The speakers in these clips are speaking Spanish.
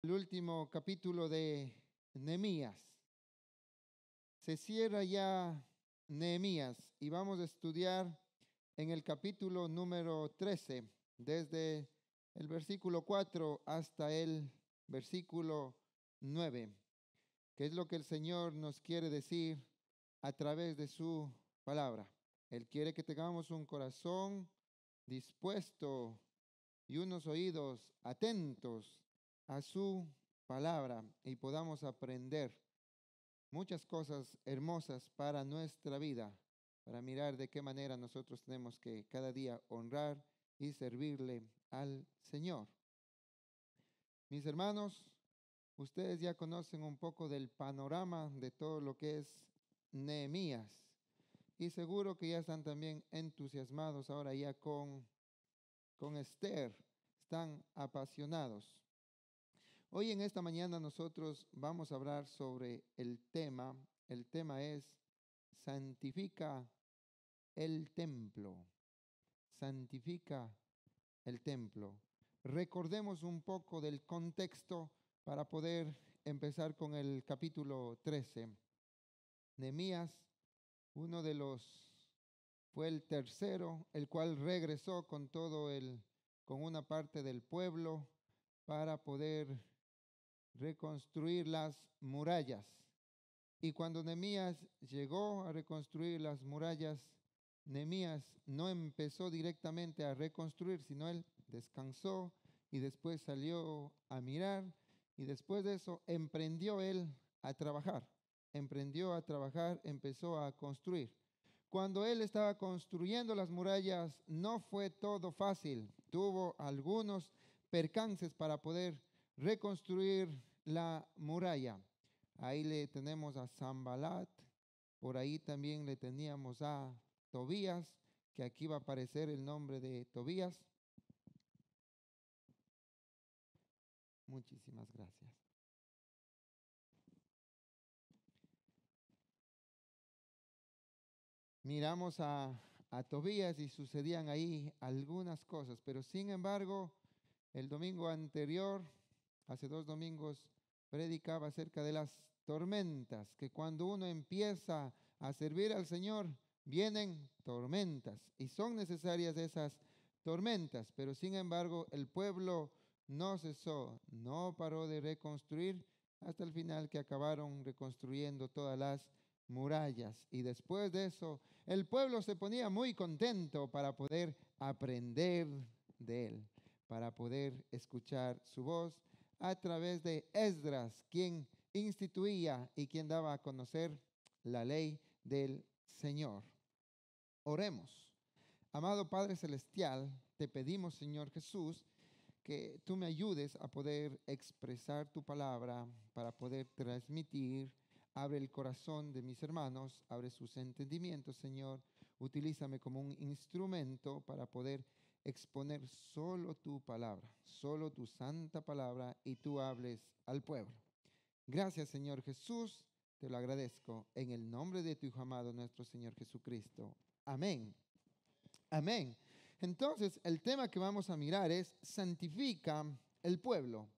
El último capítulo de Nehemías. Se cierra ya Nehemías y vamos a estudiar en el capítulo número 13, desde el versículo 4 hasta el versículo 9, que es lo que el Señor nos quiere decir a través de su palabra. Él quiere que tengamos un corazón dispuesto y unos oídos atentos a su palabra y podamos aprender muchas cosas hermosas para nuestra vida, para mirar de qué manera nosotros tenemos que cada día honrar y servirle al Señor. Mis hermanos, ustedes ya conocen un poco del panorama de todo lo que es Nehemías y seguro que ya están también entusiasmados ahora ya con Esther, están apasionados. Hoy en esta mañana nosotros vamos a hablar sobre el tema es santifica el templo, santifica el templo. Recordemos un poco del contexto para poder empezar con el capítulo 13. Nehemías, uno de los, fue el tercero, el cual regresó con una parte del pueblo para poder reconstruir las murallas. Y cuando Nehemías llegó a reconstruir las murallas, Nehemías no empezó directamente a reconstruir, sino él descansó y después salió a mirar y después de eso emprendió él a trabajar. Emprendió a trabajar, empezó a construir. Cuando él estaba construyendo las murallas, no fue todo fácil. Tuvo algunos percances para poder reconstruir la muralla. Ahí le tenemos a Sanbalat, por ahí también le teníamos a Tobías, que aquí va a aparecer el nombre de Tobías. Muchísimas gracias. Miramos a Tobías y sucedían ahí algunas cosas, pero sin embargo, el domingo anterior, hace 2 domingos, predicaba acerca de las tormentas, que cuando uno empieza a servir al Señor, vienen tormentas y son necesarias esas tormentas, pero sin embargo el pueblo no cesó, no paró de reconstruir hasta el final que acabaron reconstruyendo todas las murallas. Y después de eso, el pueblo se ponía muy contento para poder aprender de él, para poder escuchar su voz a través de Esdras, quien instituía y quien daba a conocer la ley del Señor. Oremos. Amado Padre Celestial, te pedimos, Señor Jesús, que tú me ayudes a poder expresar tu palabra, para poder transmitir. Abre el corazón de mis hermanos, abre sus entendimientos, Señor. Utilízame como un instrumento para poder exponer solo tu palabra, solo tu santa palabra, y tú hables al pueblo. Gracias, Señor Jesús, te lo agradezco en el nombre de tu Hijo amado, nuestro Señor Jesucristo. Amén. Amén. Entonces, el tema que vamos a mirar es santifica el pueblo.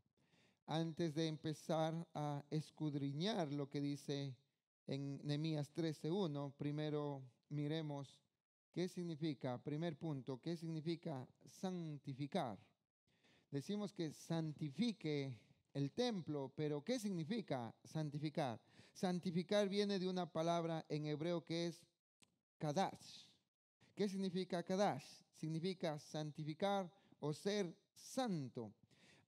Antes de empezar a escudriñar lo que dice en Nehemías 13:1, primero miremos qué significa, primer punto, qué significa santificar. Decimos que santifique el templo, pero ¿qué significa santificar? Santificar viene de una palabra en hebreo que es kadash. ¿Qué significa kadash? Significa santificar o ser santo.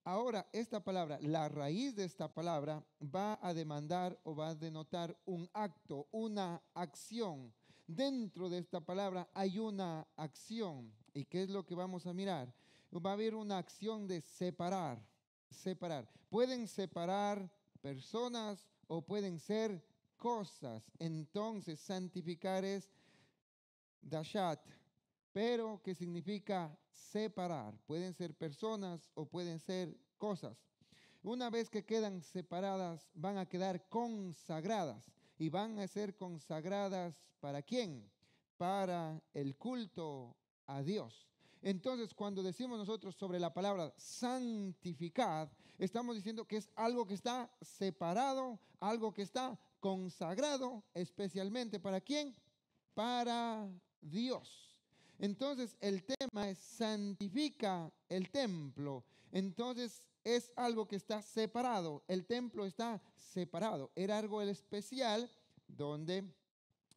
Ahora, esta palabra, la raíz de esta palabra va a demandar o va a denotar un acto, una acción. Dentro de esta palabra hay una acción. ¿Y qué es lo que vamos a mirar? Va a haber una acción de separar, separar. Pueden separar personas o pueden ser cosas. Entonces, santificar es dashat, pero que significa separar. Pueden ser personas o pueden ser cosas. Una vez que quedan separadas, van a quedar consagradas. ¿Y van a ser consagradas para quién? Para el culto a Dios. Entonces, cuando decimos nosotros sobre la palabra santificad, estamos diciendo que es algo que está separado, algo que está consagrado, especialmente ¿para quién? Para Dios. Entonces, el tema es santifica el templo. Entonces, es algo que está separado. El templo está separado. Era algo especial donde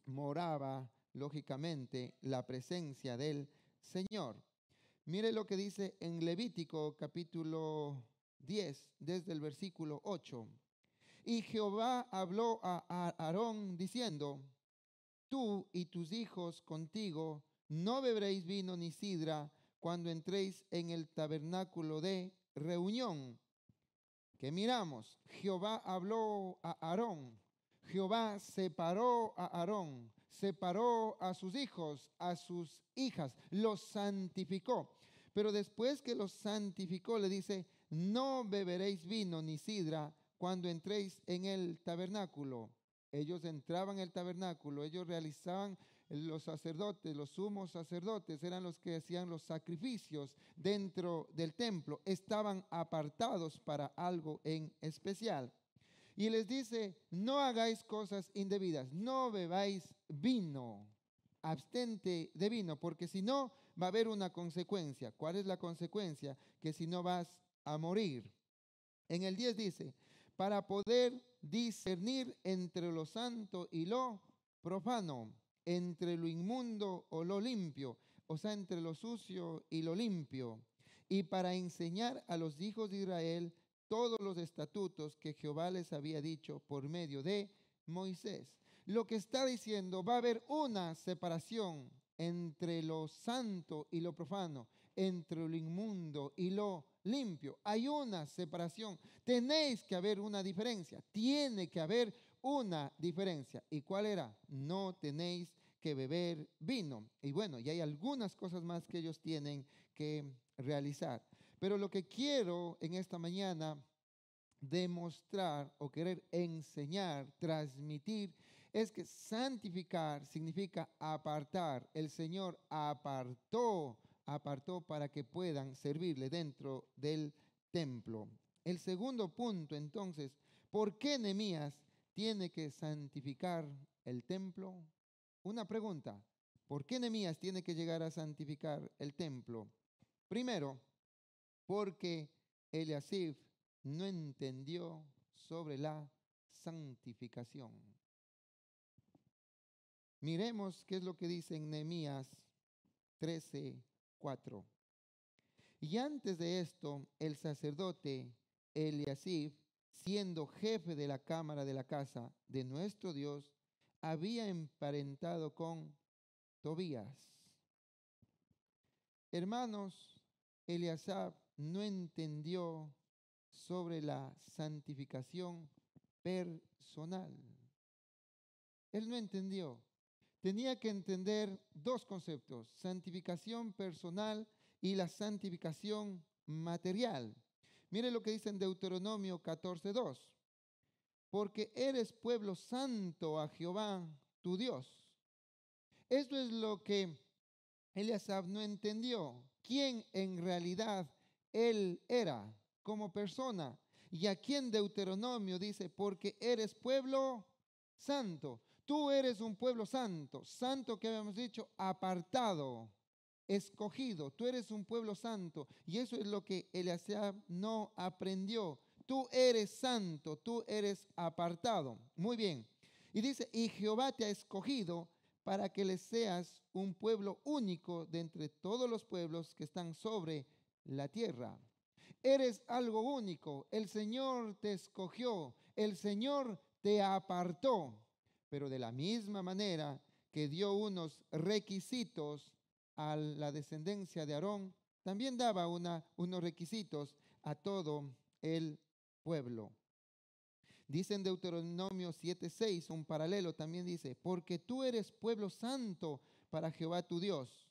moraba, lógicamente, la presencia del Señor. Mire lo que dice en Levítico capítulo 10, desde el versículo 8. Y Jehová habló a Aarón diciendo, tú y tus hijos contigo no beberéis vino ni sidra cuando entréis en el tabernáculo de reunión. Que miramos, Jehová habló a Aarón, Jehová separó a Aarón, separó a sus hijos, a sus hijas, los santificó. Pero después que los santificó, le dice, no beberéis vino ni sidra cuando entréis en el tabernáculo. Ellos entraban en el tabernáculo, ellos realizaban, los sacerdotes, los sumos sacerdotes eran los que hacían los sacrificios dentro del templo, estaban apartados para algo en especial. Y les dice, no hagáis cosas indebidas, no bebáis vino, abstente de vino, porque si no va a haber una consecuencia. ¿Cuál es la consecuencia? Que si no vas a morir. En el 10 dice, para poder discernir entre lo santo y lo profano, entre lo inmundo o lo limpio, o sea, entre lo sucio y lo limpio, y para enseñar a los hijos de Israel todos los estatutos que Jehová les había dicho por medio de Moisés. Lo que está diciendo, va a haber una separación entre lo santo y lo profano, entre lo inmundo y lo limpio. Hay una separación. Tenéis que haber una diferencia. Tiene que haber una diferencia. ¿Y cuál era? No tenéis que beber vino. Y bueno, y hay algunas cosas más que ellos tienen que realizar. Pero lo que quiero en esta mañana demostrar o querer enseñar, transmitir, es que santificar significa apartar. El Señor apartó para que puedan servirle dentro del templo. El segundo punto, entonces, ¿por qué Nehemías tiene que santificar el templo? Una pregunta, ¿por qué Nehemías tiene que llegar a santificar el templo? Primero, porque Eliasib no entendió sobre la santificación. Miremos qué es lo que dice en Nehemías 13:4. Y antes de esto, el sacerdote Eliasib, siendo jefe de la cámara de la casa de nuestro Dios, había emparentado con Tobías. Hermanos, Eliasab no entendió sobre la santificación personal. Él no entendió. Tenía que entender dos conceptos, santificación personal y la santificación material. Mire lo que dice en Deuteronomio 14:2. Porque eres pueblo santo a Jehová, tu Dios. Esto es lo que Eliasab no entendió. ¿Quién en realidad él era como persona? Y aquí en Deuteronomio dice, porque eres pueblo santo. Tú eres un pueblo santo. Santo que habíamos dicho, apartado, escogido. Tú eres un pueblo santo. Y eso es lo que Eliasab no aprendió. Tú eres santo, tú eres apartado. Muy bien. Y dice, y Jehová te ha escogido para que le seas un pueblo único de entre todos los pueblos que están sobre la tierra. Eres algo único. El Señor te escogió. El Señor te apartó. Pero de la misma manera que dio unos requisitos a la descendencia de Aarón, también daba unos requisitos a todo el pueblo. Dice en Deuteronomio 7:6, un paralelo también dice, porque tú eres pueblo santo para Jehová tu Dios.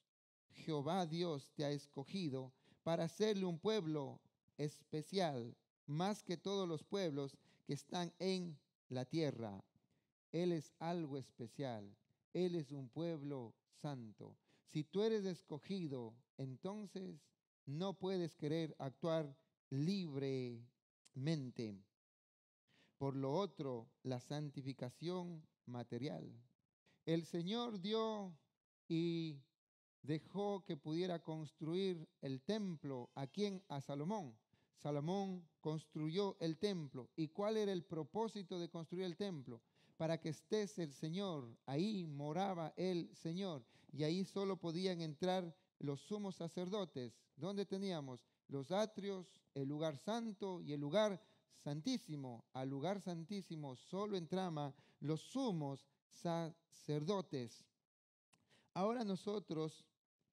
Jehová Dios te ha escogido para hacerle un pueblo especial, más que todos los pueblos que están en la tierra. Él es algo especial. Él es un pueblo santo. Si tú eres escogido, entonces no puedes querer actuar libremente. Por lo otro, la santificación material. El Señor dio y dejó que pudiera construir el templo. ¿A quién? A Salomón. Salomón construyó el templo. ¿Y cuál era el propósito de construir el templo? Para que estés el Señor. Ahí moraba el Señor. Y ahí solo podían entrar los sumos sacerdotes. ¿Dónde teníamos? Los atrios, el lugar santo y el lugar santísimo. Al lugar santísimo solo entraban los sumos sacerdotes. Ahora nosotros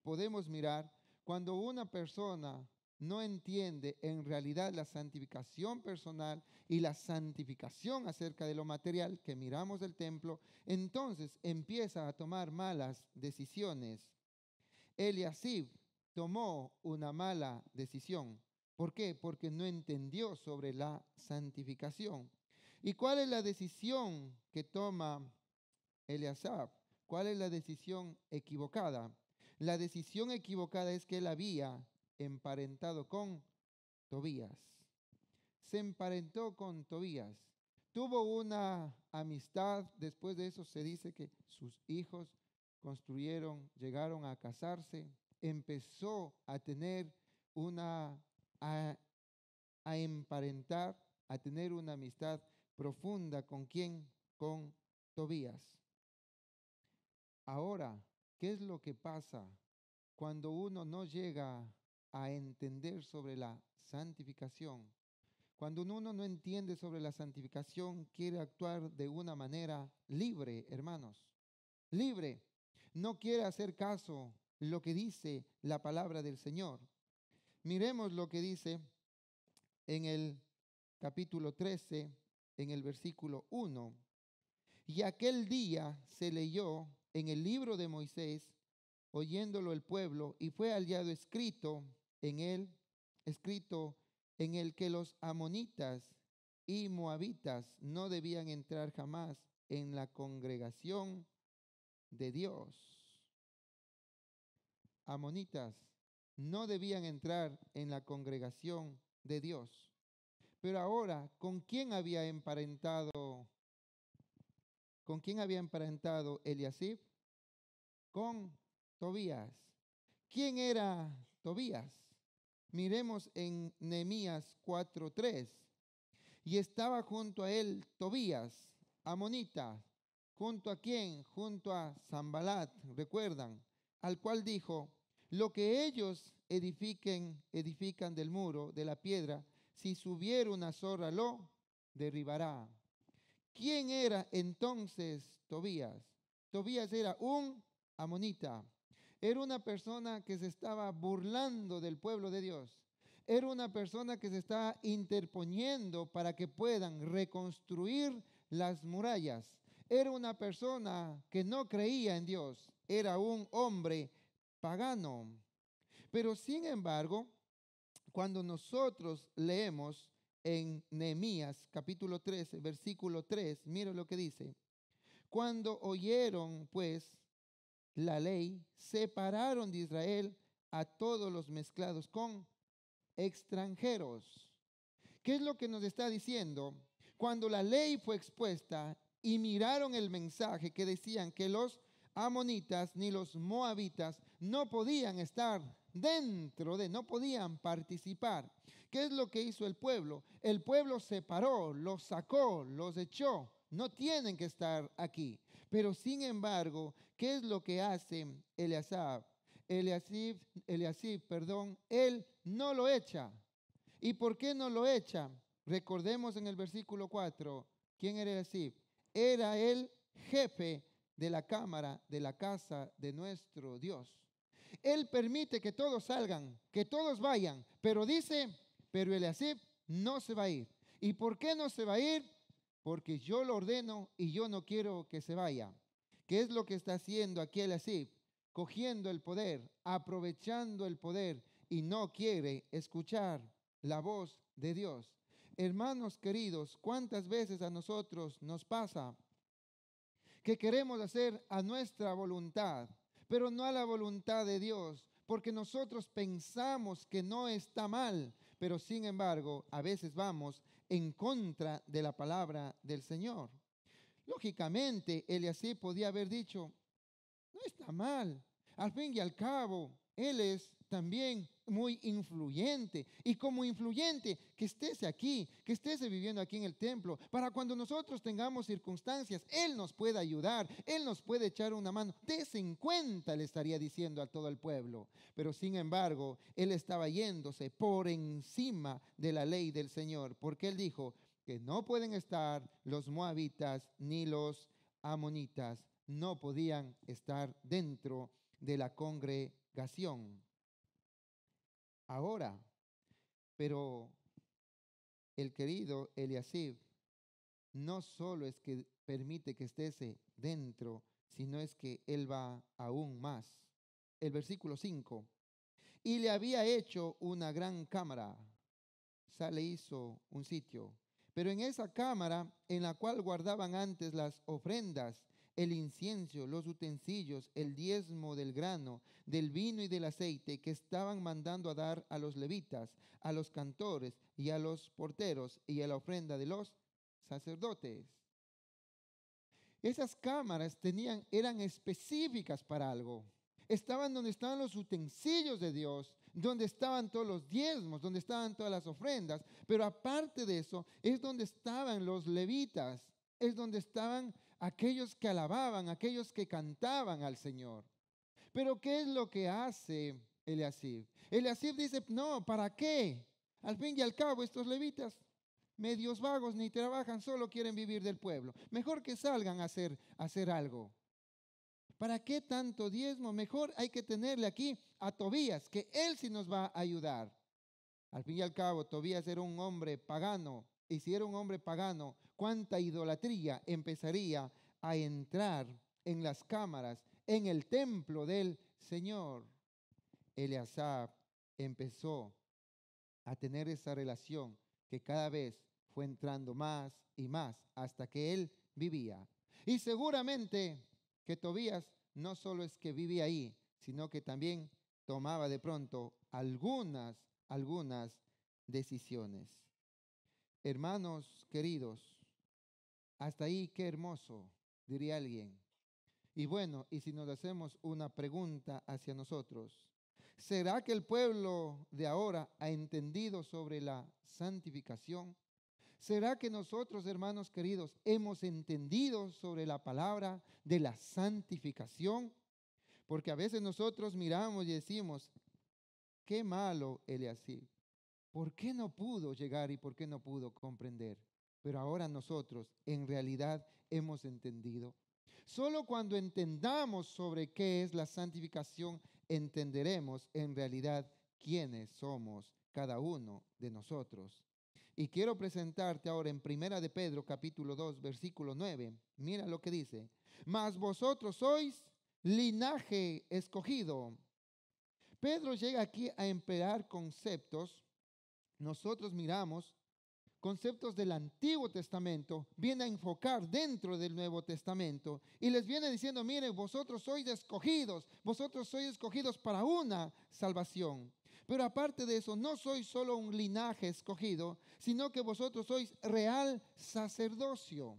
podemos mirar cuando una persona no entiende en realidad la santificación personal y la santificación acerca de lo material que miramos del templo, entonces empieza a tomar malas decisiones. Eliasib tomó una mala decisión. ¿Por qué? Porque no entendió sobre la santificación. ¿Y cuál es la decisión que toma Eliasab? ¿Cuál es la decisión equivocada? La decisión equivocada es que él había emparentado con Tobías. Se emparentó con Tobías. Tuvo una amistad. Después de eso se dice que sus hijos construyeron, llegaron a casarse. Empezó a tener a emparentar, a tener una amistad profunda. ¿Con quién? Con Tobías. Ahora, ¿qué es lo que pasa cuando uno no llega a entender sobre la santificación? Cuando uno no entiende sobre la santificación, quiere actuar de una manera libre, hermanos. Libre. No quiere hacer caso lo que dice la palabra del Señor. Miremos lo que dice en el capítulo 13, en el versículo 1. Y aquel día se leyó en el libro de Moisés, oyéndolo el pueblo, y fue hallado escrito en el que los amonitas y moabitas no debían entrar jamás en la congregación de Dios. Amonitas no debían entrar en la congregación de Dios. Pero ahora, ¿con quién había emparentado? ¿Con quién había emparentado Eliasib? Con Tobías. ¿Quién era Tobías? Miremos en Nehemías 4:3. Y estaba junto a él Tobías, amonita. ¿Junto a quién? Junto a Sanbalat, recuerdan, al cual dijo: lo que ellos edifican del muro, de la piedra, si subiera una zorra lo derribará. ¿Quién era entonces Tobías? Tobías era un amonita. Era una persona que se estaba burlando del pueblo de Dios. Era una persona que se estaba interponiendo para que puedan reconstruir las murallas. Era una persona que no creía en Dios. Era un hombre pagano. Pero sin embargo, cuando nosotros leemos en Nehemías capítulo 13, versículo 3, mira lo que dice. Cuando oyeron pues la ley, separaron de Israel a todos los mezclados con extranjeros. ¿Qué es lo que nos está diciendo? Cuando la ley fue expuesta y miraron el mensaje que decían que los amonitas ni los moabitas no podían estar no podían participar. ¿Qué es lo que hizo el pueblo? El pueblo separó, los sacó, los echó. No tienen que estar aquí. Pero sin embargo, ¿qué es lo que hace Eliasib? Él no lo echa. ¿Y por qué no lo echa? Recordemos en el versículo 4, ¿quién era Eliasib? Era el jefe de la cámara de la casa de nuestro Dios. Él permite que todos salgan, que todos vayan, pero dice, pero Eliasib no se va a ir. ¿Y por qué no se va a ir? Porque yo lo ordeno y yo no quiero que se vaya. ¿Qué es lo que está haciendo aquí Eliasib? Cogiendo el poder, aprovechando el poder, y no quiere escuchar la voz de Dios. Hermanos queridos, ¿cuántas veces a nosotros nos pasa que queremos hacer a nuestra voluntad, pero no a la voluntad de Dios? porque nosotros pensamos que no está mal, pero sin embargo, a veces vamos en contra de la palabra del Señor. Lógicamente, Eliasib podía haber dicho, no está mal. Al fin y al cabo, él es también muy influyente. Y como influyente, que estés aquí, que estés viviendo aquí en el templo, para cuando nosotros tengamos circunstancias, Él nos puede ayudar, Él nos puede echar una mano. Dese en cuenta, le estaría diciendo a todo el pueblo. Pero sin embargo, Él estaba yéndose por encima de la ley del Señor, porque Él dijo que no pueden estar los moabitas ni los amonitas, no podían estar dentro de la congregación. Ahora, pero el querido Eliasib no solo es que permite que estés dentro, sino es que él va aún más. El versículo 5, y le había hecho una gran cámara, o sea, le hizo un sitio, pero en esa cámara en la cual guardaban antes las ofrendas, el incienso, los utensilios, el diezmo del grano, del vino y del aceite que estaban mandando a dar a los levitas, a los cantores y a los porteros y a la ofrenda de los sacerdotes. Esas cámaras eran específicas para algo. Estaban donde estaban los utensilios de Dios, donde estaban todos los diezmos, donde estaban todas las ofrendas. Pero aparte de eso, es donde estaban los levitas, es donde estaban aquellos que alababan, aquellos que cantaban al Señor. Pero ¿qué es lo que hace Eliasib? Eliasib dice, no, ¿para qué? Al fin y al cabo, estos levitas, medios vagos, ni trabajan, solo quieren vivir del pueblo. Mejor que salgan a hacer algo. ¿Para qué tanto diezmo? Mejor hay que tenerle aquí a Tobías, que él sí nos va a ayudar. Al fin y al cabo, Tobías era un hombre pagano. Y si era un hombre pagano, ¿cuánta idolatría empezaría a entrar en las cámaras, en el templo del Señor? Eliasab empezó a tener esa relación que cada vez fue entrando más y más hasta que él vivía. Y seguramente que Tobías no solo es que vivía ahí, sino que también tomaba de pronto algunas decisiones. Hermanos queridos, hasta ahí qué hermoso, diría alguien. Y bueno, y si nos hacemos una pregunta hacia nosotros, ¿será que el pueblo de ahora ha entendido sobre la santificación? ¿Será que nosotros, hermanos queridos, hemos entendido sobre la palabra de la santificación? Porque a veces nosotros miramos y decimos, qué malo Eliasib. ¿Por qué no pudo llegar y por qué no pudo comprender? Pero ahora nosotros en realidad hemos entendido. Solo cuando entendamos sobre qué es la santificación, entenderemos en realidad quiénes somos cada uno de nosotros. Y quiero presentarte ahora en Primera de Pedro, capítulo 2, versículo 9. Mira lo que dice. Mas vosotros sois linaje escogido. Pedro llega aquí a emplear conceptos. Nosotros miramos conceptos del Antiguo Testamento, viene a enfocar dentro del Nuevo Testamento y les viene diciendo, miren, vosotros sois escogidos para una salvación. Pero aparte de eso, no sois solo un linaje escogido, sino que vosotros sois real sacerdocio.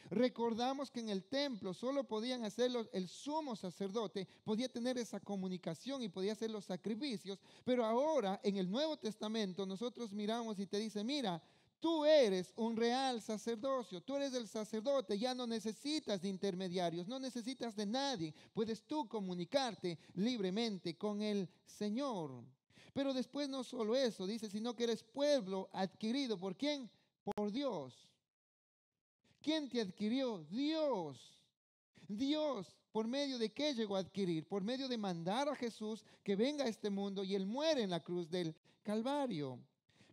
Recordamos que en el templo solo podían hacerlo el sumo sacerdote, podía tener esa comunicación y podía hacer los sacrificios, pero ahora en el Nuevo Testamento nosotros miramos y te dice, mira, tú eres un real sacerdocio, tú eres el sacerdote, ya no necesitas de intermediarios, no necesitas de nadie, puedes tú comunicarte libremente con el Señor. Pero después no solo eso, dice, sino que eres pueblo adquirido. ¿Por quién? Por Dios. ¿Quién te adquirió? Dios. Dios, ¿por medio de qué llegó a adquirir? Por medio de mandar a Jesús que venga a este mundo y Él muere en la cruz del Calvario.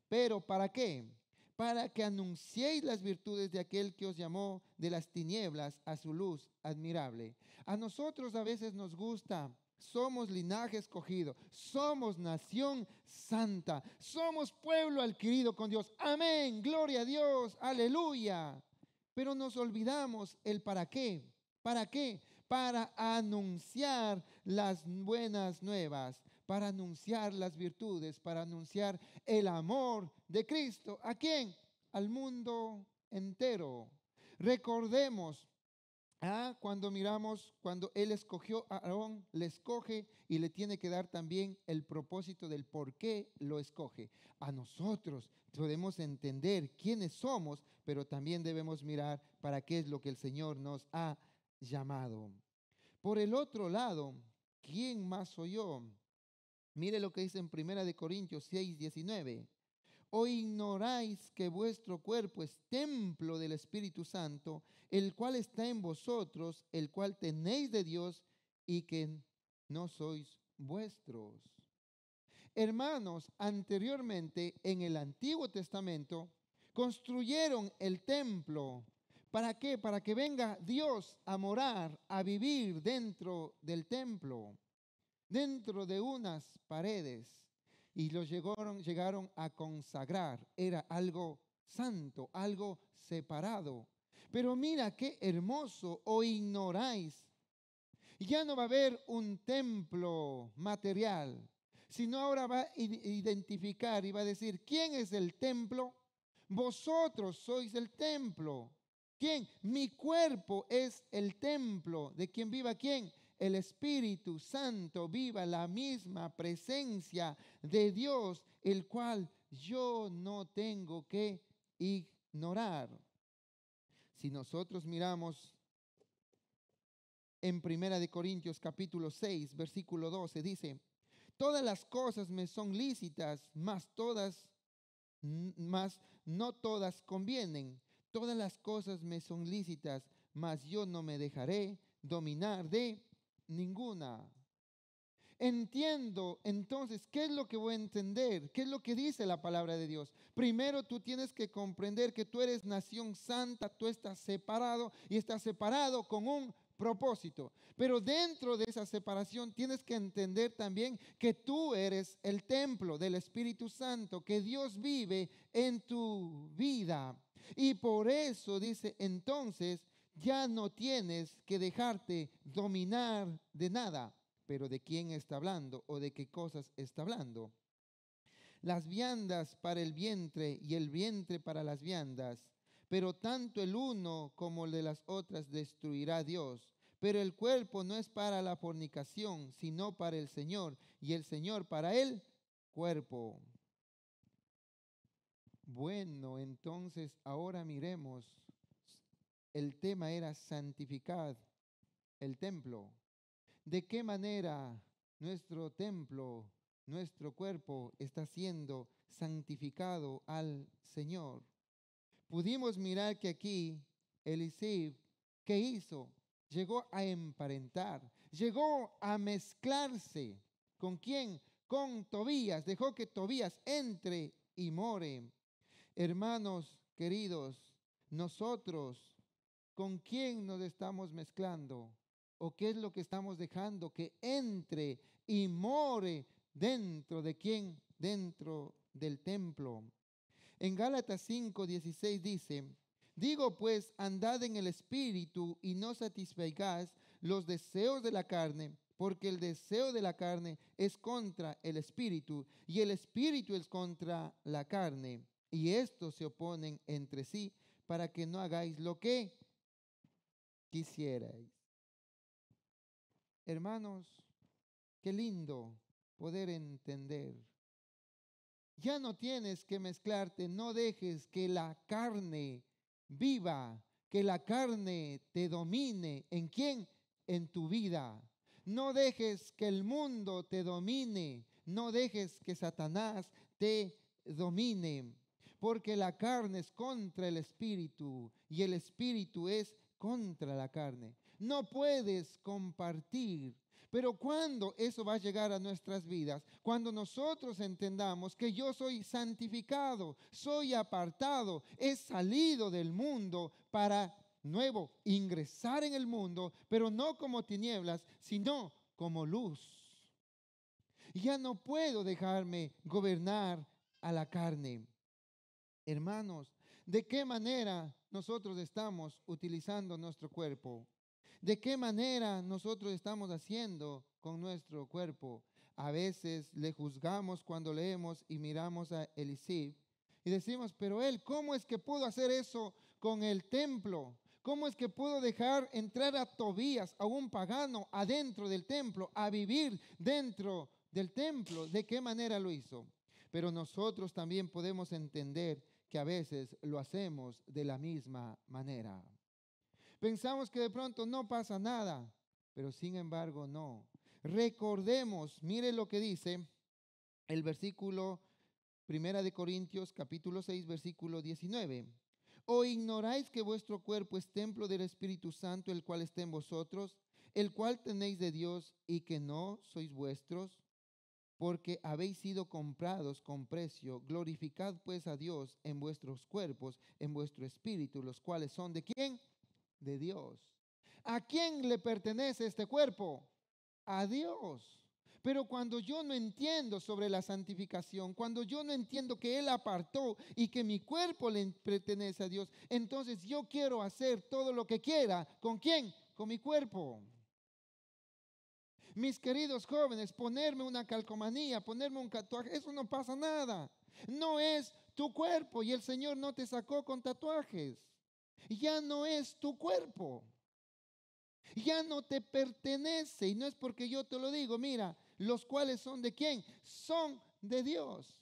¿Pero para qué? Para que anunciéis las virtudes de aquel que os llamó de las tinieblas a su luz admirable. A nosotros a veces nos gusta, somos linaje escogido, somos nación santa, somos pueblo adquirido con Dios. Amén, gloria a Dios, aleluya. Pero nos olvidamos el para qué. ¿Para qué? Para anunciar las buenas nuevas, para anunciar las virtudes, para anunciar el amor de Cristo. ¿A quién? Al mundo entero. Recordemos, cuando miramos, cuando Él escogió a Aarón, le escoge y le tiene que dar también el propósito del por qué lo escoge. A nosotros podemos entender quiénes somos, pero también debemos mirar para qué es lo que el Señor nos ha llamado. Por el otro lado, ¿quién más soy yo? Mire lo que dice en 1 Corintios 6:19. ¿O ignoráis que vuestro cuerpo es templo del Espíritu Santo, el cual está en vosotros, el cual tenéis de Dios y que no sois vuestros? Hermanos, anteriormente en el Antiguo Testamento construyeron el templo. ¿Para qué? Para que venga Dios a morar, a vivir dentro del templo, dentro de unas paredes. Y los llegaron a consagrar. Era algo santo, algo separado. Pero mira qué hermoso, o ignoráis. Ya no va a haber un templo material, sino ahora va a identificar y va a decir, ¿quién es el templo? Vosotros sois el templo. ¿Quién? Mi cuerpo es el templo. ¿De quién viva quién? El Espíritu Santo, viva la misma presencia de Dios, el cual yo no tengo que ignorar. Si nosotros miramos en 1 Corintios capítulo 6, versículo 12, dice, todas las cosas me son lícitas, mas no todas convienen. Todas las cosas me son lícitas, mas yo no me dejaré dominar de ninguna. Entiendo entonces, ¿qué es lo que voy a entender? ¿Qué es lo que dice la palabra de Dios? Primero tú tienes que comprender que tú eres nación santa, tú estás separado y estás separado con un propósito. Pero dentro de esa separación tienes que entender también que tú eres el templo del Espíritu Santo, que Dios vive en tu vida. Y por eso dice, entonces ya no tienes que dejarte dominar de nada. Pero ¿de quién está hablando o de qué cosas está hablando? Las viandas para el vientre y el vientre para las viandas, pero tanto el uno como el de las otras destruirá Dios. Pero el cuerpo no es para la fornicación, sino para el Señor, y el Señor para el cuerpo. Bueno, entonces ahora miremos, el tema era santificar el templo. ¿De qué manera nuestro templo, nuestro cuerpo está siendo santificado al Señor? Pudimos mirar que aquí Eliseo, ¿qué hizo? Llegó a emparentar, llegó a mezclarse. ¿Con quién? Con Tobías. Dejó que Tobías entre y more. Hermanos queridos, nosotros, ¿con quién nos estamos mezclando? ¿O qué es lo que estamos dejando que entre y more dentro de quién? Dentro del templo. En Gálatas 5:16 dice, digo pues, andad en el Espíritu y no satisfagáis los deseos de la carne, porque el deseo de la carne es contra el Espíritu y el Espíritu es contra la carne. Y estos se oponen entre sí para que no hagáis lo que quisierais. Hermanos, qué lindo poder entender. Ya no tienes que mezclarte, no dejes que la carne viva, que la carne te domine. ¿En quién? En tu vida. No dejes que el mundo te domine, no dejes que Satanás te domine, porque la carne es contra el espíritu y el espíritu es contra la carne. No puedes compartir. Pero cuando eso va a llegar a nuestras vidas, cuando nosotros entendamos que yo soy santificado, soy apartado, he salido del mundo para nuevo ingresar en el mundo, pero no como tinieblas, sino como luz. Ya no puedo dejarme gobernar a la carne. Hermanos, ¿de qué manera nosotros estamos utilizando nuestro cuerpo? ¿De qué manera nosotros estamos haciendo con nuestro cuerpo? A veces le juzgamos cuando leemos y miramos a Elisib y decimos, pero él, ¿cómo es que pudo hacer eso con el templo? ¿Cómo es que pudo dejar entrar a Tobías, a un pagano, adentro del templo, a vivir dentro del templo? ¿De qué manera lo hizo? Pero nosotros también podemos entender que a veces lo hacemos de la misma manera. Pensamos que de pronto no pasa nada, pero sin embargo no. Recordemos, mire lo que dice el versículo 1 capítulo 6, versículo 19. ¿O ignoráis que vuestro cuerpo es templo del Espíritu Santo, el cual está en vosotros, el cual tenéis de Dios y que no sois vuestros? Porque habéis sido comprados con precio. Glorificad pues a Dios en vuestros cuerpos, en vuestro espíritu, los cuales son ¿de quién? De Dios. ¿A quién le pertenece este cuerpo? A Dios. Pero cuando yo no entiendo sobre la santificación, cuando yo no entiendo que Él apartó y que mi cuerpo le pertenece a Dios, entonces yo quiero hacer todo lo que quiera. ¿Con quién? Con mi cuerpo. Mis queridos jóvenes, ponerme una calcomanía, ponerme un tatuaje, eso no pasa nada. No es tu cuerpo y el Señor no te sacó con tatuajes. Ya no es tu cuerpo. Ya no te pertenece y no es porque yo te lo digo. Mira, los cuales son ¿de quién? Son de Dios.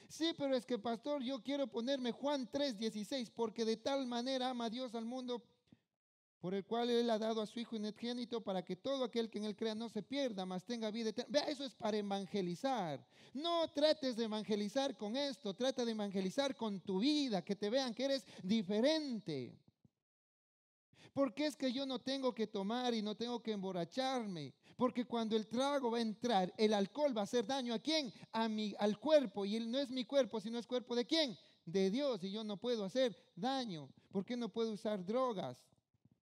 Sí, pero es que pastor, yo quiero ponerme Juan 3:16, porque de tal manera ama Dios al mundo, por el cual Él ha dado a su Hijo unigénito, para que todo aquel que en Él crea no se pierda, mas tenga vida eterna. Vea, eso es para evangelizar. No trates de evangelizar con esto, trata de evangelizar con tu vida, que te vean que eres diferente. Porque es que yo no tengo que tomar y no tengo que emborracharme. Porque cuando el trago va a entrar, el alcohol va a hacer daño ¿a quién? Al cuerpo. Y él no es mi cuerpo, sino es cuerpo ¿de quién? De Dios. Y yo no puedo hacer daño. ¿Por qué no puedo usar drogas?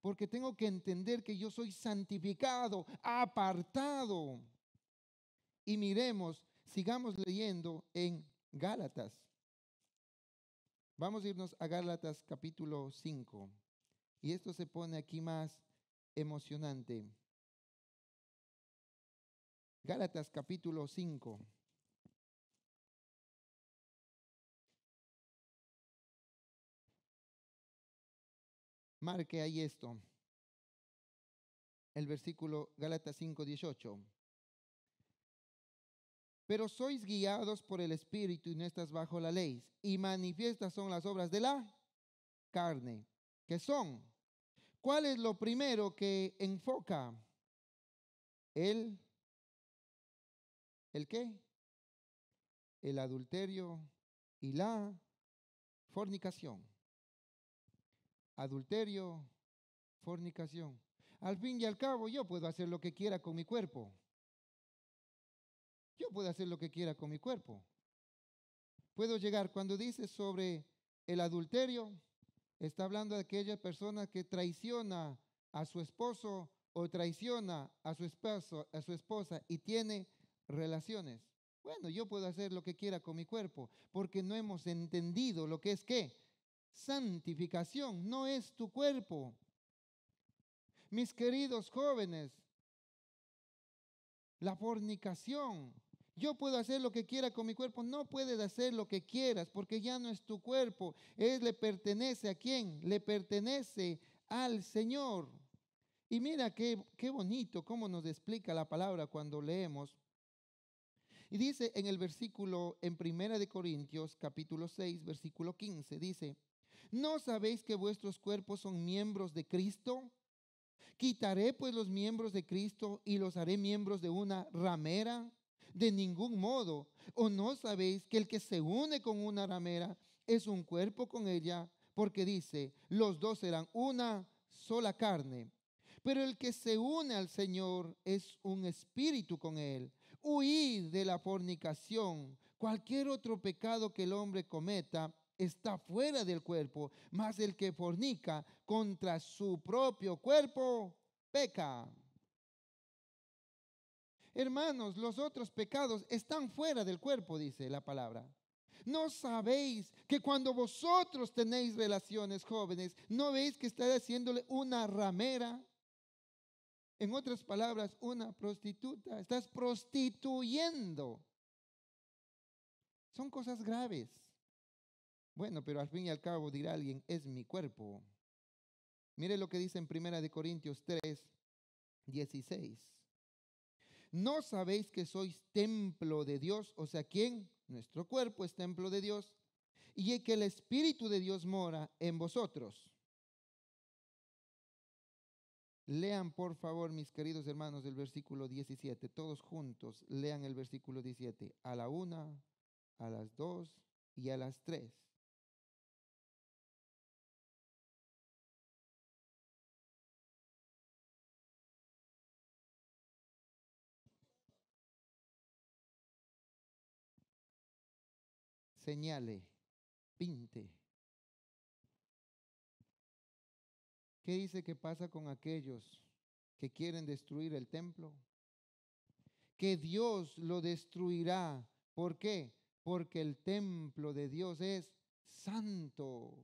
Porque tengo que entender que yo soy santificado, apartado. Y miremos, sigamos leyendo en Gálatas. Vamos a irnos a Gálatas capítulo 5. Y esto se pone aquí más emocionante. Gálatas capítulo 5. Marque ahí esto. El versículo Gálatas 5:18. Pero sois guiados por el Espíritu y no estás bajo la ley. Y manifiestas son las obras de la carne. ¿Qué son? ¿Cuál es lo primero que enfoca? ¿El qué? El adulterio y la fornicación. Adulterio, fornicación. Al fin y al cabo, yo puedo hacer lo que quiera con mi cuerpo. Yo puedo hacer lo que quiera con mi cuerpo. Puedo llegar, cuando dice sobre el adulterio, está hablando de aquella persona que traiciona a su esposo o traiciona a su esposa y tiene relaciones. Bueno, yo puedo hacer lo que quiera con mi cuerpo, porque no hemos entendido lo que es ¿qué? Santificación. No es tu cuerpo. Mis queridos jóvenes, la fornicación. Yo puedo hacer lo que quiera con mi cuerpo. No puedes hacer lo que quieras porque ya no es tu cuerpo. Él le pertenece ¿a quién? Le pertenece al Señor. Y mira qué bonito cómo nos explica la palabra cuando leemos. Y dice en el versículo, en 1 capítulo 6, versículo 15, dice, ¿no sabéis que vuestros cuerpos son miembros de Cristo? ¿Quitaré pues los miembros de Cristo y los haré miembros de una ramera? De ningún modo. ¿O no sabéis que el que se une con una ramera es un cuerpo con ella? Porque dice, los dos serán una sola carne. Pero el que se une al Señor es un espíritu con Él. Huid de la fornicación. Cualquier otro pecado que el hombre cometa está fuera del cuerpo, mas el que fornica contra su propio cuerpo peca. Hermanos, los otros pecados están fuera del cuerpo, dice la palabra. ¿No sabéis que cuando vosotros tenéis relaciones, jóvenes, no veis que estáis haciéndole una ramera? En otras palabras, una prostituta. Estás prostituyendo. Son cosas graves. Bueno, pero al fin y al cabo dirá alguien, es mi cuerpo. Mire lo que dice en 1 Corintios 3:16. ¿No sabéis que sois templo de Dios? O sea, ¿quién? Nuestro cuerpo es templo de Dios. Y que el Espíritu de Dios mora en vosotros. Lean por favor, mis queridos hermanos, el versículo 17. Todos juntos lean el versículo 17. A la 1, a las 2 y a las 3. Señale, pinte. ¿Qué dice que pasa con aquellos que quieren destruir el templo? Que Dios lo destruirá. ¿Por qué? Porque el templo de Dios es santo.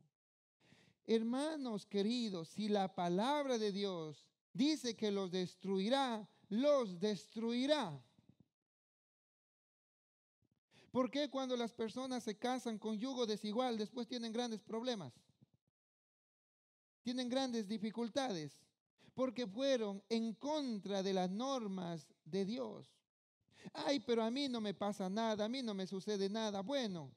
Hermanos queridos, si la palabra de Dios dice que los destruirá, los destruirá. ¿Por qué cuando las personas se casan con yugo desigual después tienen grandes problemas? Tienen grandes dificultades porque fueron en contra de las normas de Dios. Ay, pero a mí no me pasa nada, a mí no me sucede nada. Bueno,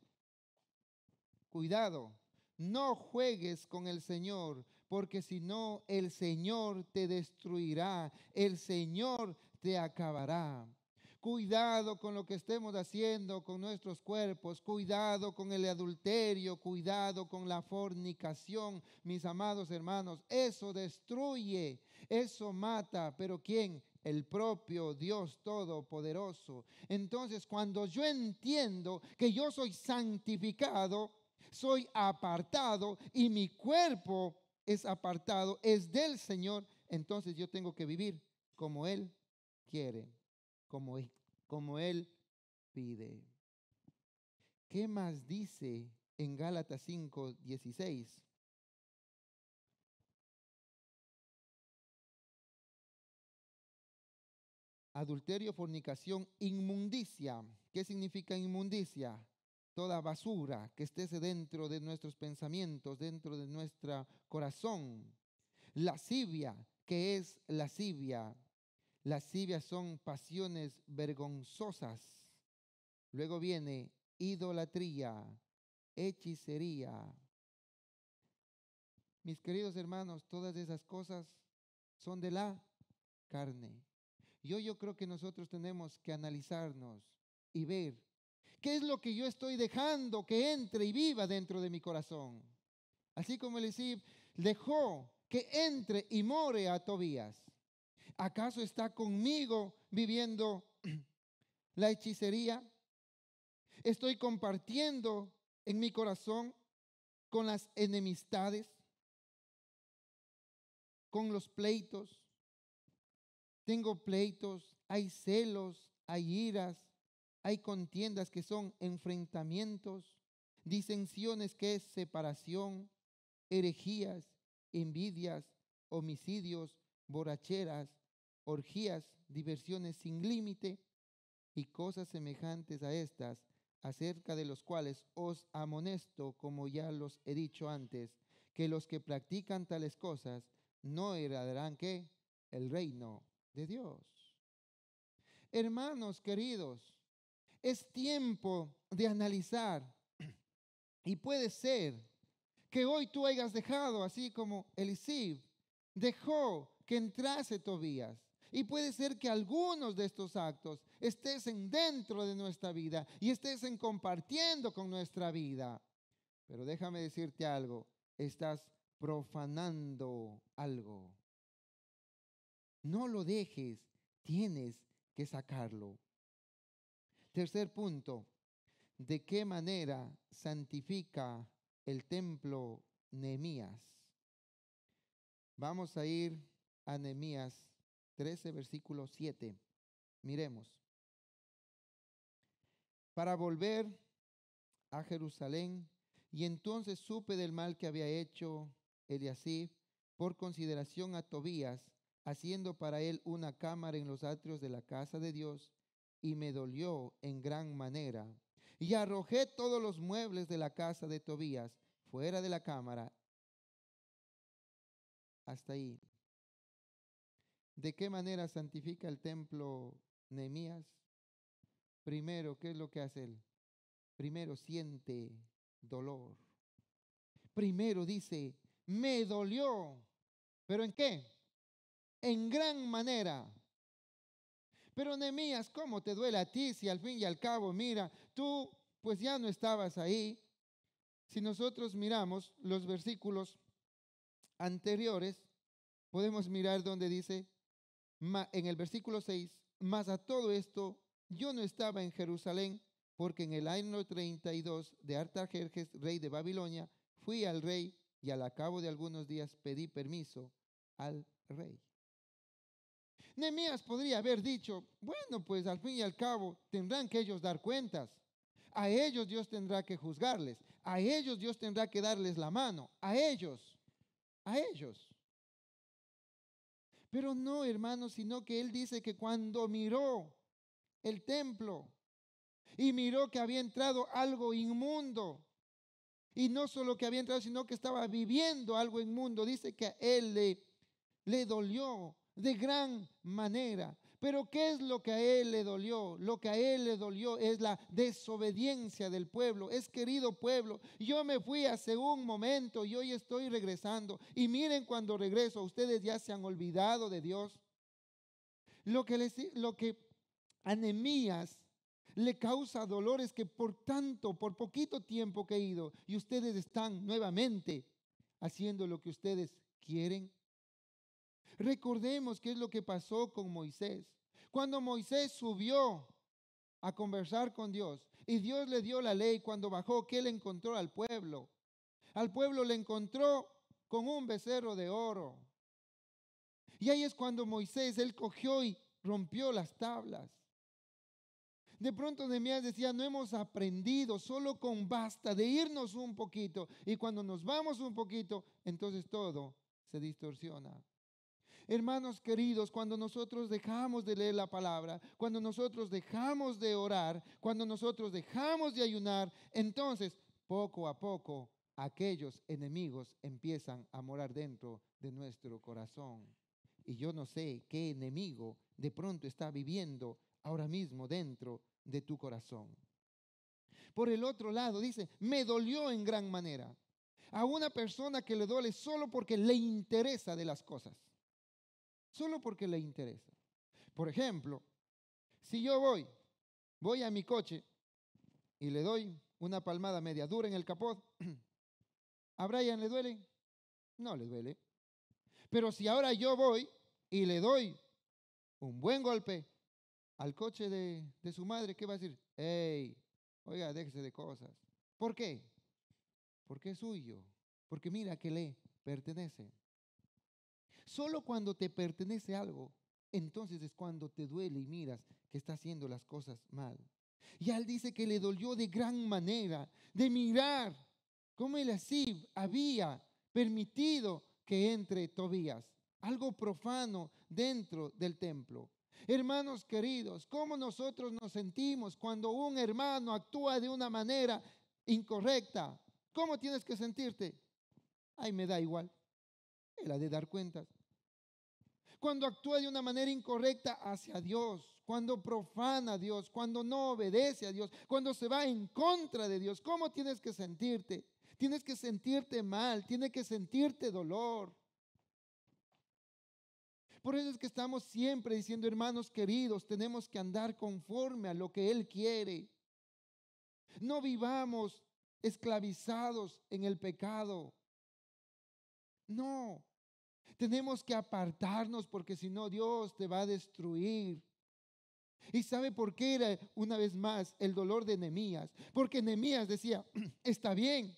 cuidado, no juegues con el Señor, porque si no, el Señor te destruirá, el Señor te acabará. Cuidado con lo que estemos haciendo con nuestros cuerpos, cuidado con el adulterio, cuidado con la fornicación, mis amados hermanos. Eso destruye, eso mata, pero ¿quién? El propio Dios Todopoderoso. Entonces, cuando yo entiendo que yo soy santificado, soy apartado y mi cuerpo es apartado, es del Señor, entonces yo tengo que vivir como Él quiere, como Él pide. ¿Qué más dice en Gálatas 5:16? Adulterio, fornicación, inmundicia. ¿Qué significa inmundicia? Toda basura que esté dentro de nuestros pensamientos, dentro de nuestro corazón. Lascivia, ¿qué es lascivia? Lascivia son pasiones vergonzosas. Luego viene idolatría, hechicería. Mis queridos hermanos, todas esas cosas son de la carne. Yo creo que nosotros tenemos que analizarnos y ver qué es lo que yo estoy dejando que entre y viva dentro de mi corazón. Así como Elisib dejó que entre y more a Tobías. ¿Acaso está conmigo viviendo la hechicería? ¿Estoy compartiendo en mi corazón con las enemistades, con los pleitos? Tengo pleitos, hay celos, hay iras, hay contiendas que son enfrentamientos, disensiones que es separación, herejías, envidias, homicidios, borracheras, orgías, diversiones sin límite y cosas semejantes a estas, acerca de los cuales os amonesto, como ya los he dicho antes, que los que practican tales cosas no heredarán ¿qué? El reino de Dios. Hermanos queridos, es tiempo de analizar y puede ser que hoy tú hayas dejado, así como Elisib dejó que entrase Tobías. Y puede ser que algunos de estos actos estén dentro de nuestra vida y estén compartiendo con nuestra vida. Pero déjame decirte algo, estás profanando algo. No lo dejes, tienes que sacarlo. Tercer punto, ¿de qué manera santifica el templo Nehemías? Vamos a ir a Nehemías 13, versículo 7. Miremos. Para volver a Jerusalén, y entonces supe del mal que había hecho Eliasib por consideración a Tobías, haciendo para él una cámara en los atrios de la casa de Dios, y me dolió en gran manera. Y arrojé todos los muebles de la casa de Tobías fuera de la cámara. Hasta ahí. ¿De qué manera santifica el templo Nehemías? Primero, ¿qué es lo que hace él? Primero siente dolor. Primero dice, me dolió. ¿Pero en qué? En gran manera. Pero Nehemías, ¿cómo te duele a ti si al fin y al cabo, mira, tú pues ya no estabas ahí? Si nosotros miramos los versículos anteriores, podemos mirar donde dice, en el versículo 6, mas a todo esto yo no estaba en Jerusalén, porque en el año 32 de Artajerjes, rey de Babilonia, fui al rey y al cabo de algunos días pedí permiso al rey. Nehemías podría haber dicho, bueno, pues al fin y al cabo tendrán que ellos dar cuentas. A ellos Dios tendrá que juzgarles. A ellos Dios tendrá que darles la mano. A ellos. A ellos. Pero no, hermanos, sino que él dice que cuando miró el templo y miró que había entrado algo inmundo, y no solo que había entrado, sino que estaba viviendo algo inmundo, dice que a él le dolió de gran manera. Pero ¿qué es lo que a él le dolió? Lo que a él le dolió es la desobediencia del pueblo. Es querido pueblo, yo me fui hace un momento y hoy estoy regresando. Y miren, cuando regreso, ustedes ya se han olvidado de Dios. Lo que a Nehemías le causa dolor es que por poquito tiempo que he ido, y ustedes están nuevamente haciendo lo que ustedes quieren. Recordemos qué es lo que pasó con Moisés. Cuando Moisés subió a conversar con Dios y Dios le dio la ley, cuando bajó, ¿qué le encontró al pueblo? Al pueblo le encontró con un becerro de oro. Y ahí es cuando Moisés, él cogió y rompió las tablas. De pronto Nehemías decía, no hemos aprendido, solo con basta de irnos un poquito. Y cuando nos vamos un poquito, entonces todo se distorsiona. Hermanos queridos, cuando nosotros dejamos de leer la palabra, cuando nosotros dejamos de orar, cuando nosotros dejamos de ayunar, entonces poco a poco aquellos enemigos empiezan a morar dentro de nuestro corazón. Y yo no sé qué enemigo de pronto está viviendo ahora mismo dentro de tu corazón. Por el otro lado dice, me dolió en gran manera. A una persona que le duele solo porque le interesa de las cosas. Solo porque le interesa. Por ejemplo, si yo voy a mi coche y le doy una palmada media dura en el capot, ¿a Brian le duele? No le duele. Pero si ahora yo voy y le doy un buen golpe al coche de su madre, ¿qué va a decir? Hey, oiga, déjese de cosas. ¿Por qué? Porque es suyo. Porque mira que le pertenece. Solo cuando te pertenece algo, entonces es cuando te duele y miras que está haciendo las cosas mal. Y él dice que le dolió de gran manera de mirar cómo él así había permitido que entre Tobías, algo profano dentro del templo. Hermanos queridos, ¿cómo nosotros nos sentimos cuando un hermano actúa de una manera incorrecta? ¿Cómo tienes que sentirte? Ay, me da igual. Él ha de dar cuentas. Cuando actúa de una manera incorrecta hacia Dios, cuando profana a Dios, cuando no obedece a Dios, cuando se va en contra de Dios, ¿cómo tienes que sentirte? Tienes que sentirte mal, tienes que sentirte dolor. Por eso es que estamos siempre diciendo, hermanos queridos, tenemos que andar conforme a lo que Él quiere. No vivamos esclavizados en el pecado. No. Tenemos que apartarnos porque si no Dios te va a destruir. ¿Y sabe por qué era una vez más el dolor de Nehemías? Porque Nehemías decía, está bien,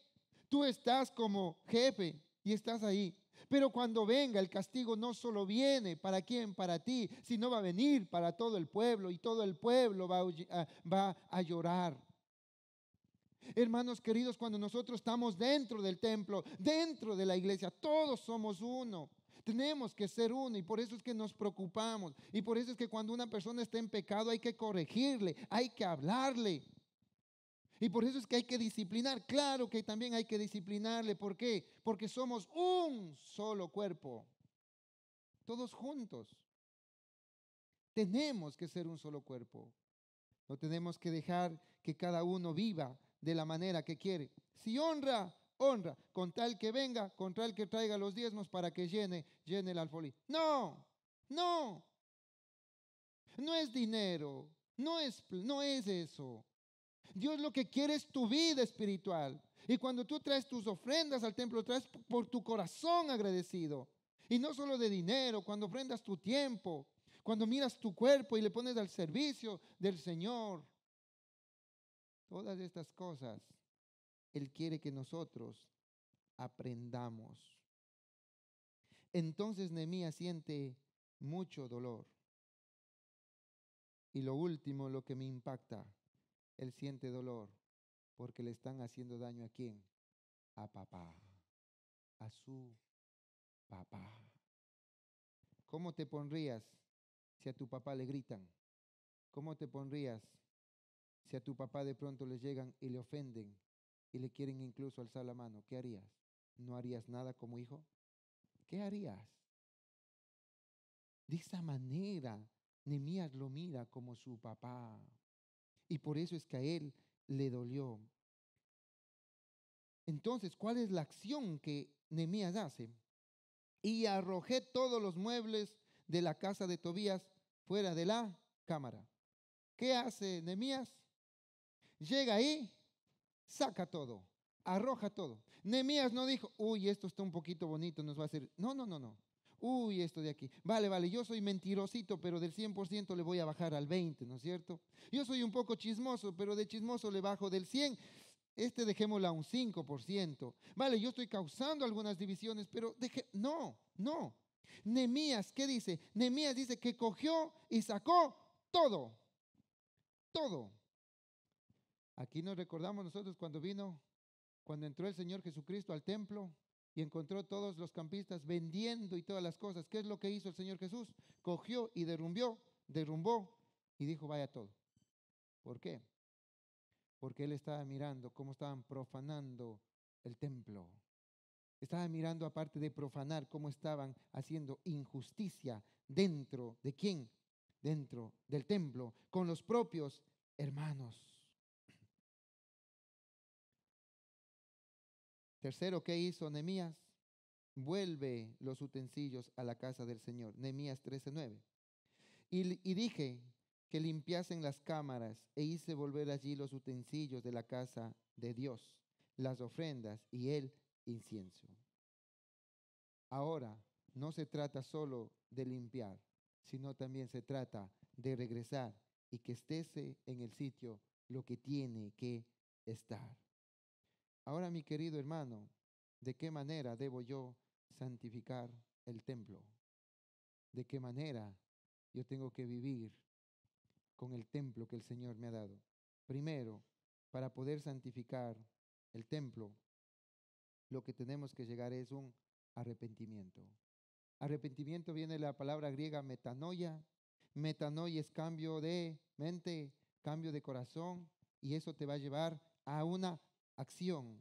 tú estás como jefe y estás ahí. Pero cuando venga el castigo no solo viene para quién, para ti, sino va a venir para todo el pueblo y todo el pueblo va a llorar. Hermanos queridos, cuando nosotros estamos dentro del templo, dentro de la iglesia, todos somos uno. Tenemos que ser uno y por eso es que nos preocupamos. Y por eso es que cuando una persona está en pecado hay que corregirle, hay que hablarle. Y por eso es que hay que disciplinar. Claro que también hay que disciplinarle. ¿Por qué? Porque somos un solo cuerpo. Todos juntos. Tenemos que ser un solo cuerpo. No tenemos que dejar que cada uno viva de la manera que quiere. Si honra, honra. Con tal que venga, con tal que traiga los diezmos para que llene el alfolí. No, no. No es dinero. No es eso. Dios lo que quiere es tu vida espiritual. Y cuando tú traes tus ofrendas al templo, traes por tu corazón agradecido. Y no solo de dinero, cuando ofrendas tu tiempo, cuando miras tu cuerpo y le pones al servicio del Señor. Todas estas cosas, Él quiere que nosotros aprendamos. Entonces Nehemías siente mucho dolor. Y lo último, lo que me impacta, él siente dolor porque le están haciendo daño ¿a quién? A papá, a su papá. ¿Cómo te pondrías si a tu papá le gritan? ¿Cómo te pondrías si a tu papá de pronto le llegan y le ofenden y le quieren incluso alzar la mano? ¿Qué harías? ¿No harías nada como hijo? ¿Qué harías? De esa manera, Nehemías lo mira como su papá. Y por eso es que a él le dolió. Entonces, ¿cuál es la acción que Nehemías hace? Y arrojé todos los muebles de la casa de Tobías fuera de la cámara. ¿Qué hace Nehemías? Llega ahí, saca todo, arroja todo. Nehemías no dijo, uy, esto está un poquito bonito, nos va a hacer. No, no, no, no. Uy, esto de aquí. Vale, vale, yo soy mentirosito, pero del 100% le voy a bajar al 20, ¿no es cierto? Yo soy un poco chismoso, pero de chismoso le bajo del 100. Dejémosla a un 5%. Vale, yo estoy causando algunas divisiones, pero no, no. Nehemías, ¿qué dice? Nehemías dice que cogió y sacó todo, todo. Aquí nos recordamos nosotros cuando entró el Señor Jesucristo al templo y encontró todos los campistas vendiendo y todas las cosas. ¿Qué es lo que hizo el Señor Jesús? Cogió y derrumbó y dijo, vaya todo. ¿Por qué? Porque él estaba mirando cómo estaban profanando el templo. Estaba mirando, aparte de profanar, cómo estaban haciendo injusticia dentro de quién, dentro del templo, con los propios hermanos. Tercero, ¿qué hizo Nehemías? Vuelve los utensilios a la casa del Señor. Nehemías 13:9. Y dije que limpiasen las cámaras e hice volver allí los utensilios de la casa de Dios, las ofrendas y el incienso. Ahora, no se trata solo de limpiar, sino también se trata de regresar y que esté en el sitio lo que tiene que estar. Ahora, mi querido hermano, ¿de qué manera debo yo santificar el templo? ¿De qué manera yo tengo que vivir con el templo que el Señor me ha dado? Primero, para poder santificar el templo, lo que tenemos que llegar es un arrepentimiento. Arrepentimiento viene de la palabra griega metanoia. Metanoia es cambio de mente, cambio de corazón, y eso te va a llevar a una acción.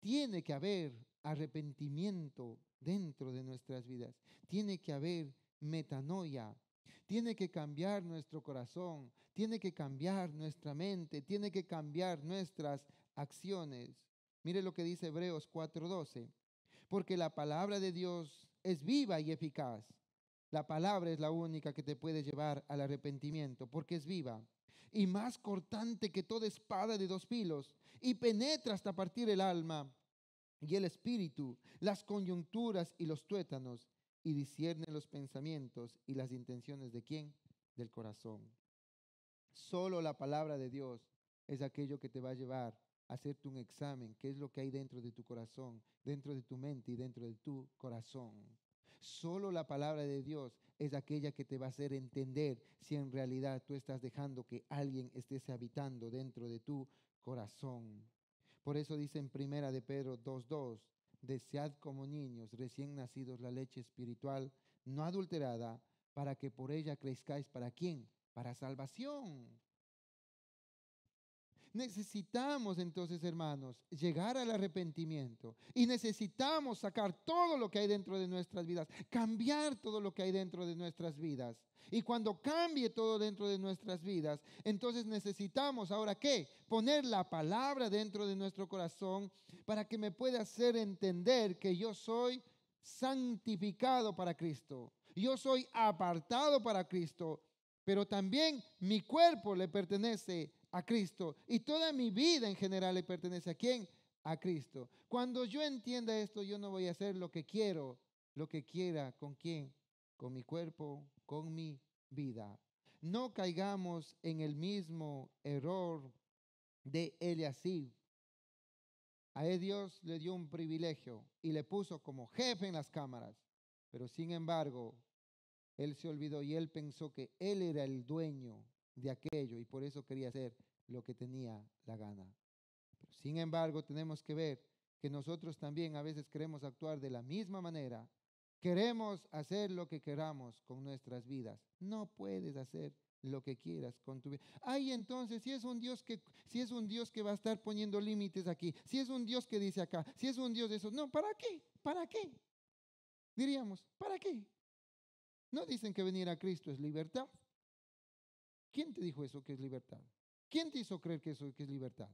Tiene que haber arrepentimiento dentro de nuestras vidas. Tiene que haber metanoia. Tiene que cambiar nuestro corazón. Tiene que cambiar nuestra mente. Tiene que cambiar nuestras acciones. Mire lo que dice Hebreos 4:12. Porque la palabra de Dios es viva y eficaz. La palabra es la única que te puede llevar al arrepentimiento, porque es viva y más cortante que toda espada de dos filos, y penetra hasta partir el alma y el espíritu, las coyunturas y los tuétanos, y discierne los pensamientos y las intenciones de ¿quién? Del corazón. Solo la palabra de Dios es aquello que te va a llevar a hacerte un examen, qué es lo que hay dentro de tu corazón, dentro de tu mente y dentro de tu corazón. Solo la palabra de Dios es aquella que te va a hacer entender si en realidad tú estás dejando que alguien esté habitando dentro de tu corazón. Por eso dice en Primera de Pedro 2:2, desead como niños recién nacidos la leche espiritual no adulterada, para que por ella crezcáis. ¿Para quién? Para salvación. Necesitamos entonces, hermanos, llegar al arrepentimiento y necesitamos sacar todo lo que hay dentro de nuestras vidas, cambiar todo lo que hay dentro de nuestras vidas. Y cuando cambie todo dentro de nuestras vidas, entonces necesitamos ahora ¿qué? Poner la palabra dentro de nuestro corazón para que me pueda hacer entender que yo soy santificado para Cristo. Yo soy apartado para Cristo, pero también mi cuerpo le pertenece a Cristo y toda mi vida en general le pertenece ¿a quién? A Cristo. Cuando yo entienda esto, yo no voy a hacer lo que quiero, lo que quiera. ¿Con quién? Con mi cuerpo, con mi vida. No caigamos en el mismo error de Eliasib. A él Dios le dio un privilegio y le puso como jefe en las cámaras, pero sin embargo, él se olvidó y él pensó que él era el dueño de aquello y por eso quería hacer lo que tenía la gana. Pero sin embargo, tenemos que ver que nosotros también a veces queremos actuar de la misma manera. Queremos hacer lo que queramos con nuestras vidas. No puedes hacer lo que quieras con tu vida. Ay, entonces, si es un Dios que va a estar poniendo límites aquí, si es un Dios que dice acá, si es un Dios de eso, no, ¿para qué? ¿Para qué? Diríamos, ¿para qué? No dicen que venir a Cristo es libertad. ¿Quién te dijo eso que es libertad? ¿Quién te hizo creer que eso que es libertad?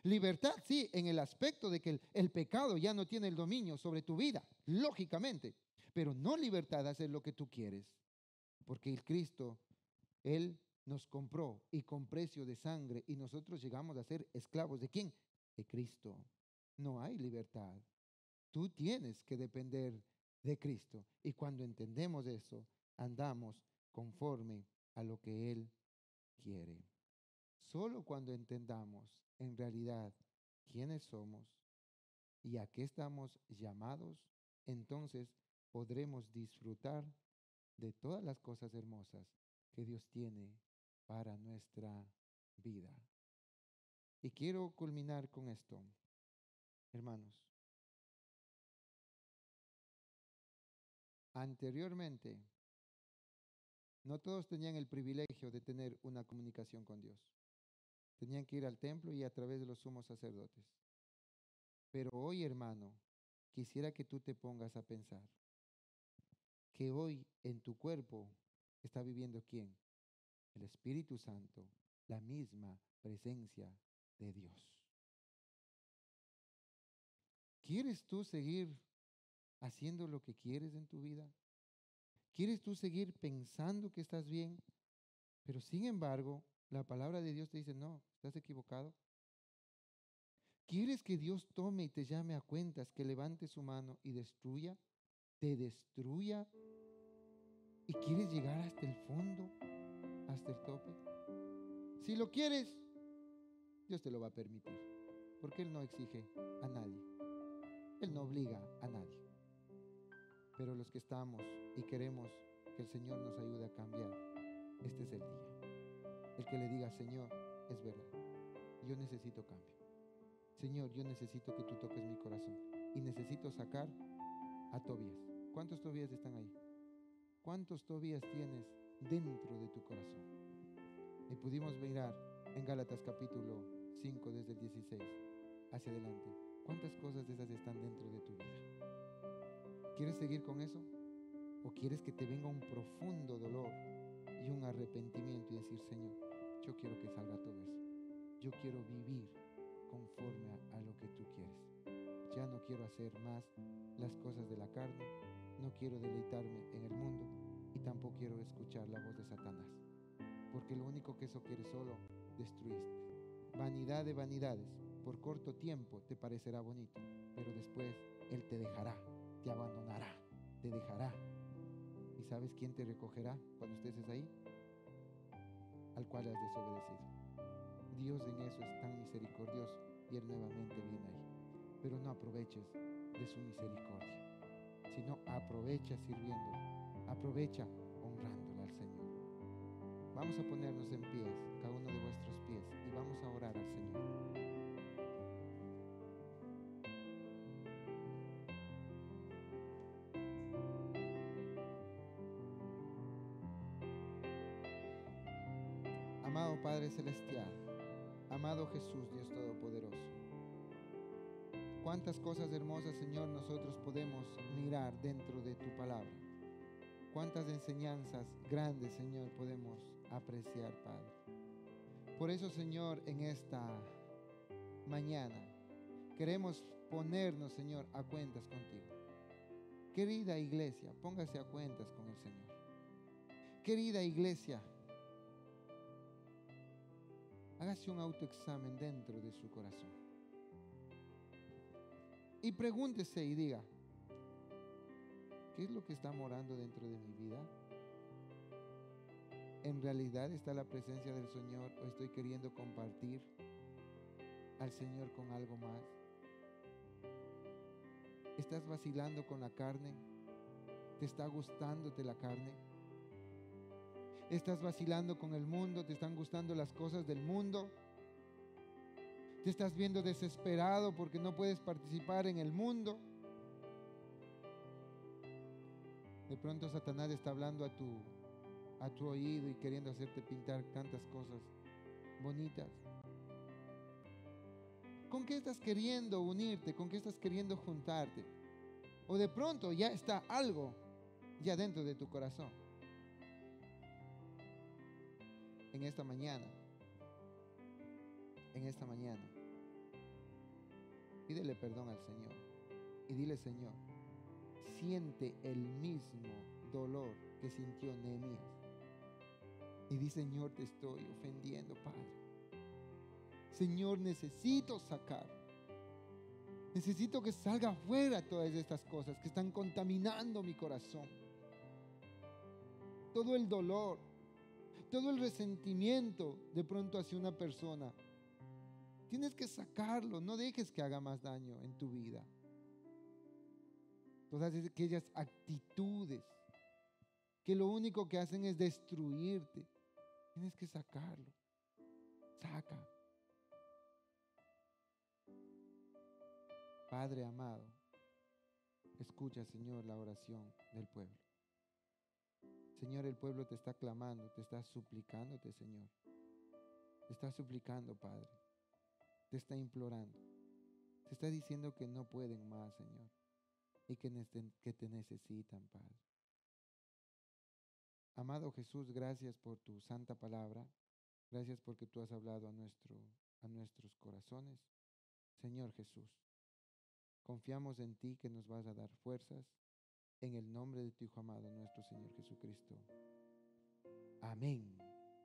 Libertad, sí, en el aspecto de que el pecado ya no tiene el dominio sobre tu vida, lógicamente, pero no libertad de hacer lo que tú quieres, porque el Cristo, Él nos compró y con precio de sangre y nosotros llegamos a ser esclavos ¿de quién? De Cristo. No hay libertad. Tú tienes que depender de Cristo y cuando entendemos eso, andamos conforme a lo que Él quiere. Solo cuando entendamos en realidad quiénes somos y a qué estamos llamados, entonces podremos disfrutar de todas las cosas hermosas que Dios tiene para nuestra vida. Y quiero culminar con esto, hermanos. Anteriormente, no todos tenían el privilegio de tener una comunicación con Dios. Tenían que ir al templo y a través de los sumos sacerdotes. Pero hoy, hermano, quisiera que tú te pongas a pensar que hoy en tu cuerpo está viviendo ¿quién? El Espíritu Santo, la misma presencia de Dios. ¿Quieres tú seguir haciendo lo que quieres en tu vida? ¿Quieres tú seguir pensando que estás bien? Pero sin embargo, la palabra de Dios te dice, no, estás equivocado. ¿Quieres que Dios tome y te llame a cuentas, que levante su mano y destruya? ¿Te destruya? ¿Y quieres llegar hasta el fondo, hasta el tope? Si lo quieres, Dios te lo va a permitir, porque Él no exige a nadie. Él no obliga a nadie. Pero los que estamos y queremos que el Señor nos ayude a cambiar, este es el día. El que le diga, Señor, es verdad, yo necesito cambio. Señor, yo necesito que tú toques mi corazón y necesito sacar a Tobías. ¿Cuántos Tobías están ahí? ¿Cuántos Tobías tienes dentro de tu corazón? Y pudimos mirar en Gálatas capítulo 5 desde el 16 hacia adelante. ¿Cuántas cosas de esas están dentro de tu vida? ¿Quieres seguir con eso? ¿O quieres que te venga un profundo dolor y un arrepentimiento y decir, Señor, yo quiero que salga todo eso? Yo quiero vivir conforme a lo que tú quieres. Ya no quiero hacer más las cosas de la carne, no quiero deleitarme en el mundo y tampoco quiero escuchar la voz de Satanás, porque lo único que eso quiere solo destruirte. Vanidad de vanidades, por corto tiempo te parecerá bonito, pero después Él te dejará, te abandonará, te dejará. ¿Y sabes quién te recogerá cuando estés ahí? Al cual has desobedecido. Dios en eso es tan misericordioso y Él nuevamente viene ahí. Pero no aproveches de su misericordia, sino aprovecha sirviéndole, aprovecha honrándole al Señor. Vamos a ponernos en pies, cada uno de vuestros pies, y vamos a orar al Señor. amado Padre Celestial, amado Jesús, Dios Todopoderoso, cuántas cosas hermosas, Señor, nosotros podemos mirar dentro de tu palabra. Cuántas enseñanzas grandes, Señor, podemos apreciar, Padre. Por eso, Señor, en esta mañana queremos ponernos, Señor, a cuentas contigo. Querida iglesia, póngase a cuentas con el Señor. Querida iglesia, hágase un autoexamen dentro de su corazón. Y pregúntese y diga, ¿qué es lo que está morando dentro de mi vida? ¿En realidad está la presencia del Señor o estoy queriendo compartir al Señor con algo más? ¿Estás vacilando con la carne? ¿Te está gustándote la carne? ¿Estás vacilando con el mundo? ¿Te están gustando las cosas del mundo? ¿Te estás viendo desesperado porque no puedes participar en el mundo? De pronto Satanás está hablando a tu oído y queriendo hacerte pintar tantas cosas bonitas. ¿Con qué estás queriendo unirte? ¿Con qué estás queriendo juntarte? O de pronto ya está algo ya dentro de tu corazón. En esta mañana, pídele perdón al Señor y dile: Señor, siente el mismo dolor que sintió Nehemías. Y di: Señor, te estoy ofendiendo, Padre. Señor, necesito que salga afuera todas estas cosas que están contaminando mi corazón. Todo el dolor, todo el resentimiento de pronto hacia una persona. Tienes que sacarlo, no dejes que haga más daño en tu vida. Todas aquellas actitudes que lo único que hacen es destruirte, tienes que sacarlo. Saca. Padre amado, escucha, Señor, la oración del pueblo. Señor, el pueblo te está clamando, te está suplicándote, Señor. Te está suplicando, Padre. Te está implorando. Te está diciendo que no pueden más, Señor. Y que te necesitan, Padre. Amado Jesús, gracias por tu santa palabra. Gracias porque tú has hablado a nuestros corazones. Señor Jesús, confiamos en ti que nos vas a dar fuerzas. En el nombre de tu Hijo amado, nuestro Señor Jesucristo. Amén.